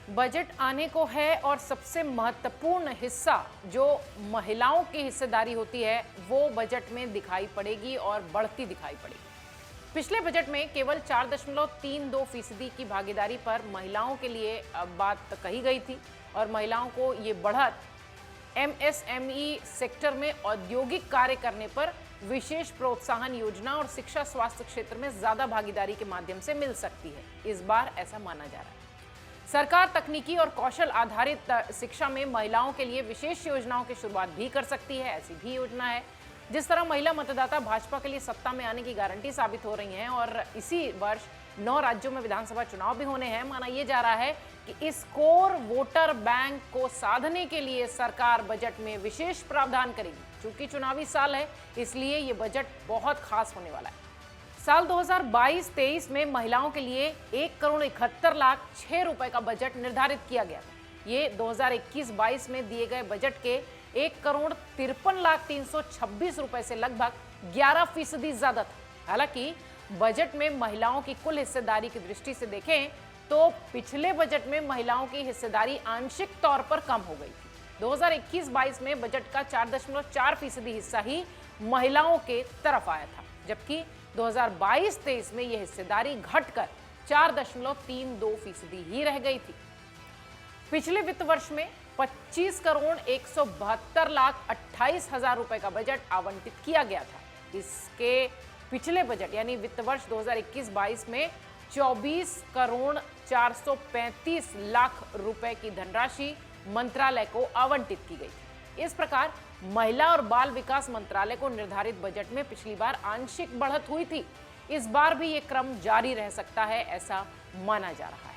Budget आने को है और सबसे महत्वपूर्ण हिस्सा जो महिलाओं की हिस्सेदारी होती है वो बजट में दिखाई पड़ेगी और बढ़ती दिखाई पड़ेगी। पिछले बजट में केवल 4.32% की भागीदारी पर महिलाओं के लिए बात कही गई थी और महिलाओं को ये बढ़त एमएसएमई सेक्टर में औद्योगिक कार्य करने पर विशेष प्रोत्साहन योजना और शिक्षा स्वास्थ्य क्षेत्र में ज्यादा भागीदारी के माध्यम से मिल सकती है। इस बार ऐसा माना जा रहा है। सरकार तकनीकी और कौशल आधारित शिक्षा में महिलाओं के लिए विशेष योजनाओं की शुरुआत भी कर सकती है। ऐसी भी योजना है। जिस तरह महिला मतदाता भाजपा के लिए सत्ता में आने की गारंटी साबित हो रही हैं और इसी वर्ष 9 राज्यों में विधानसभा चुनाव भी होने हैं, माना यह जा रहा है कि इस कोर वोटर बैंक को साधने के लिए सरकार बजट में विशेष प्रावधान करेगी। चूंकि चुनावी साल है, इसलिए ये बजट बहुत खास होने वाला है। साल 2022-23 में महिलाओं के लिए 1,71,06,000 रुपए का बजट निर्धारित किया गया था। ये 2021-22 में दिए गए बजट के 1,53,326,000 रुपए से लगभग 11% ज्यादा था। हालांकि बजट में महिलाओं की कुल हिस्सेदारी की दृष्टि से देखें तो पिछले बजट में महिलाओं की हिस्सेदारी आंशिक तौर पर कम हो गई थी। 2021-22 में बजट का 4.4% हिस्सा ही महिलाओं के तरफ आया था, जबकि 2022-23 में यह हिस्सेदारी घटकर 4.32% ही रह गई थी। पिछले वित्त वर्ष में 25,172,28,000 रुपए का बजट आवंटित किया गया था। इसके पिछले बजट यानी वित्त वर्ष 2021-22 में 24,435,00,000 रुपए की धनराशि मंत्रालय को आवंटित की गई थी। इस प्रकार महिला और बाल विकास मंत्रालय को निर्धारित बजट में पिछली बार आंशिक बढ़त हुई थी। इस बार भी ये क्रम जारी रह सकता है, ऐसा माना जा रहा है।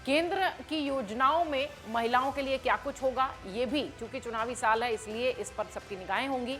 केंद्र की योजनाओं में महिलाओं के लिए क्या कुछ होगा, ये भी चूंकि चुनावी साल है इसलिए इस पर सबकी निगाहें होंगी।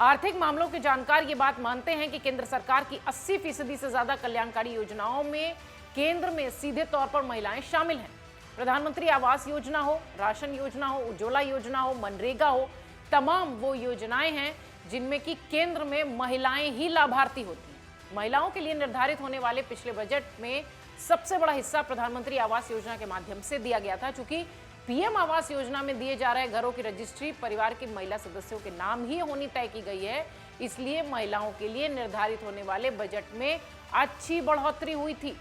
आर्थिक मामलों के जानकार ये बात मानते हैं कि केंद्र सरकार की 80% से ज्यादा कल्याणकारी योजनाओं में केंद्र में सीधे तौर पर महिलाएं शामिल हैं। प्रधानमंत्री आवास योजना हो, राशन योजना हो, उज्ज्वला योजना हो, मनरेगा हो, तमाम वो योजनाएं हैं जिनमें कि केंद्र में महिलाएं ही लाभार्थी होती हैं। महिलाओं के लिए निर्धारित होने वाले पिछले बजट में सबसे बड़ा हिस्सा प्रधानमंत्री आवास योजना के माध्यम से दिया गया था। चूंकि पीएम आवास योजना में दिए जा रहे घरों की रजिस्ट्री परिवार की महिला सदस्यों के नाम ही होनी तय की गई है, इसलिए महिलाओं के लिए निर्धारित होने वाले बजट में अच्छी बढ़ोतरी हुई थी।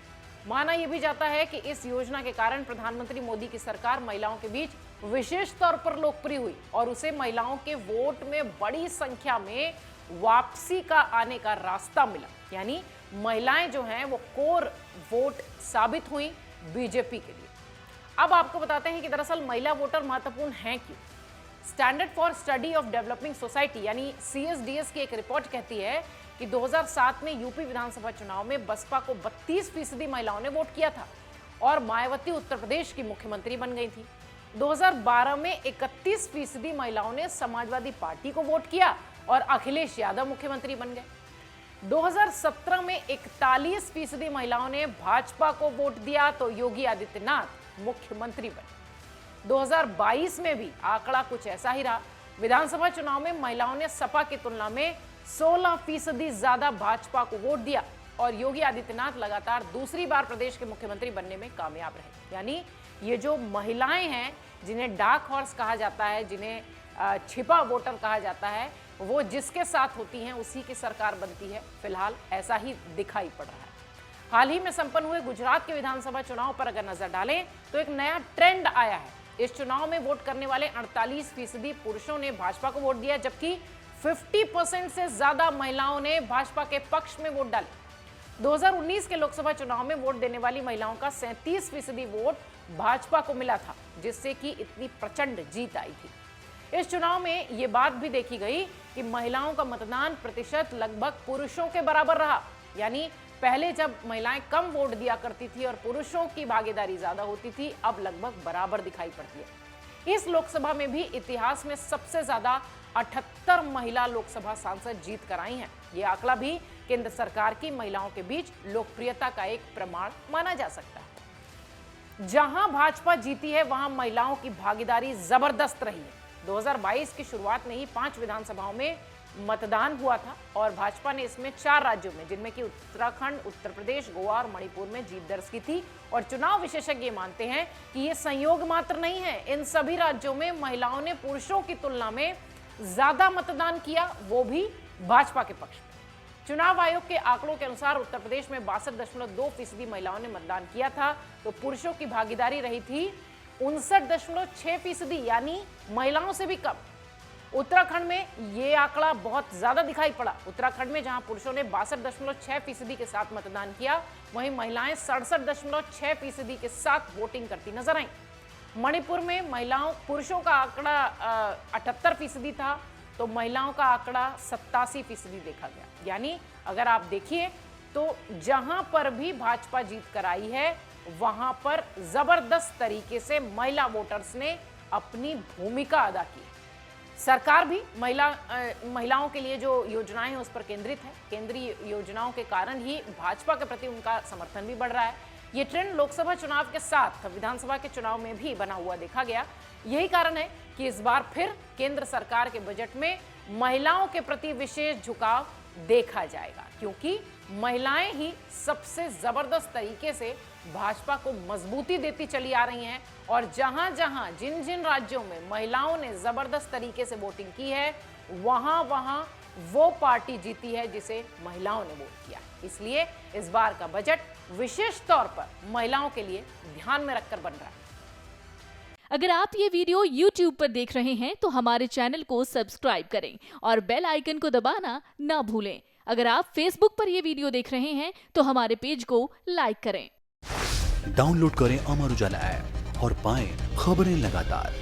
माना यह भी जाता है कि इस योजना के कारण प्रधानमंत्री मोदी की सरकार महिलाओं के बीच विशेष तौर पर लोकप्रिय हुई और उसे महिलाओं के वोट में बड़ी संख्या में वापसी का आने का रास्ता मिला। यानी महिलाएं जो हैं वो कोर वोट साबित हुई बीजेपी के लिए। अब आपको बताते हैं कि दरअसल महिला वोटर महत्वपूर्ण हैं क्यों। Standard for study of developing society यानी CSDS की एक रिपोर्ट कहती है कि 2007 में यूपी विधानसभा चुनाव में बसपा को 32% महिलाओं ने वोट किया था और मायावती उत्तर प्रदेश की मुख्यमंत्री बन गई थी। 2012 में 31% महिलाओं ने समाजवादी पार्टी को वोट किया और अखिलेश यादव मुख्यमंत्री बन गए। 2017 में 41% महिलाओं ने भाजपा को वोट दिया तो योगी आदित्यनाथ मुख्यमंत्री बने। 2022 में भी आंकड़ा कुछ ऐसा ही रहा। विधानसभा चुनाव में महिलाओं ने सपा की तुलना में 16% ज्यादा भाजपा को वोट दिया और योगी आदित्यनाथ लगातार दूसरी बार प्रदेश के मुख्यमंत्री बनने में कामयाब रहे। यानी ये जो महिलाएं हैं जिन्हें डार्क हॉर्स कहा जाता है, जिन्हें छिपा वोटर कहा जाता है, वो जिसके साथ होती हैं उसी की सरकार बनती है। फिलहाल ऐसा ही दिखाई पड़ रहा है। हाल ही में संपन्न हुए गुजरात के विधानसभा चुनाव पर अगर नजर डालें तो एक नया ट्रेंड आया है। इस चुनाव में वोट करने वाले 48% पुरुषों ने भाजपा को वोट दिया, जबकि 50% से ज्यादा महिलाओं ने भाजपा के पक्ष में वोट डाले। 2019 के लोकसभा चुनाव में वोट देने वाली महिलाओं का 37% वोट भाजपा को मिला था, जिससे कि इतनी प्रचंड जीत आई थी। इस चुनाव में ये बात भी देखी गई कि महिलाओं का मतदान प्रतिशत लगभग पुरुषों के बराबर रहा। यानी पहले जब महिलाएं कम वोट दिया करती थी और पुरुषों की भागीदारी ज्यादा होती थी, अब लगभग बराबर दिखाई पड़ती है। इस लोकसभा में भी इतिहास में सबसे ज्यादा 78 महिला लोकसभा सांसद जीत कर आई हैं। ये आंकड़ा भी केंद्र सरकार की महिलाओं के बीच लोकप्रियता का एक प्रमाण माना जा सकता है। जहां भाजपा जीती है वहां महिलाओं की भागीदारी जबरदस्त रही है। 2022 की शुरुआत में ही 5 विधानसभाओं में मतदान हुआ था और भाजपा ने इसमें 4 राज्यों में, जिनमें कि उत्तराखंड, उत्तर प्रदेश, गोवा और मणिपुर में जीत दर्ज की थी। और चुनाव विशेषज्ञ मानते हैं कि ये संयोग मात्र नहीं है, इन सभी राज्यों में महिलाओं ने पुरुषों की तुलना में ज्यादा मतदान किया, वो भी भाजपा के पक्ष में। चुनाव आयोग के आंकड़ों के अनुसार उत्तर प्रदेश में 62.2% महिलाओं ने मतदान किया था, तो पुरुषों की भागीदारी रही थी 59.6%, यानी महिलाओं से भी कम। उत्तराखंड में ये आंकड़ा बहुत ज्यादा दिखाई पड़ा। उत्तराखंड में जहां पुरुषों ने 62.6% के साथ मतदान किया, वहीं महिलाएं 67.6% के साथ वोटिंग करती नजर आईं। मणिपुर में पुरुषों का आंकड़ा 78% था, तो महिलाओं का आंकड़ा 87% देखा गया। यानी अगर आप देखिए तो जहां पर भी भाजपा जीत कर आई है, वहां पर जबरदस्त तरीके से महिला वोटर्स ने अपनी भूमिका अदा की। सरकार भी महिलाओं के लिए जो योजनाएं हैं उस पर केंद्रित है। केंद्रीय योजनाओं के कारण ही भाजपा के प्रति उनका समर्थन भी बढ़ रहा है। ये ट्रेंड लोकसभा चुनाव के साथ विधानसभा के चुनाव में भी बना हुआ देखा गया। यही कारण है कि इस बार फिर केंद्र सरकार के बजट में महिलाओं के प्रति विशेष झुकाव देखा जाएगा, क्योंकि महिलाएं ही सबसे जबरदस्त तरीके से भाजपा को मजबूती देती चली आ रही हैं। और जहां जहां जिन जिन राज्यों में महिलाओं ने जबरदस्त तरीके से वोटिंग की है, वहां वहां वो पार्टी जीती है जिसे महिलाओं ने वोट किया। इसलिए इस बार का बजट विशेष तौर पर महिलाओं के लिए ध्यान में रखकर बन रहा है। अगर आप ये वीडियो YouTube पर देख रहे हैं तो हमारे चैनल को सब्सक्राइब करें और बेल आइकन को दबाना ना भूलें। अगर आप Facebook पर ये वीडियो देख रहे हैं तो हमारे पेज को लाइक करें। डाउनलोड करें अमर उजाला ऐप और पाएं खबरें लगातार।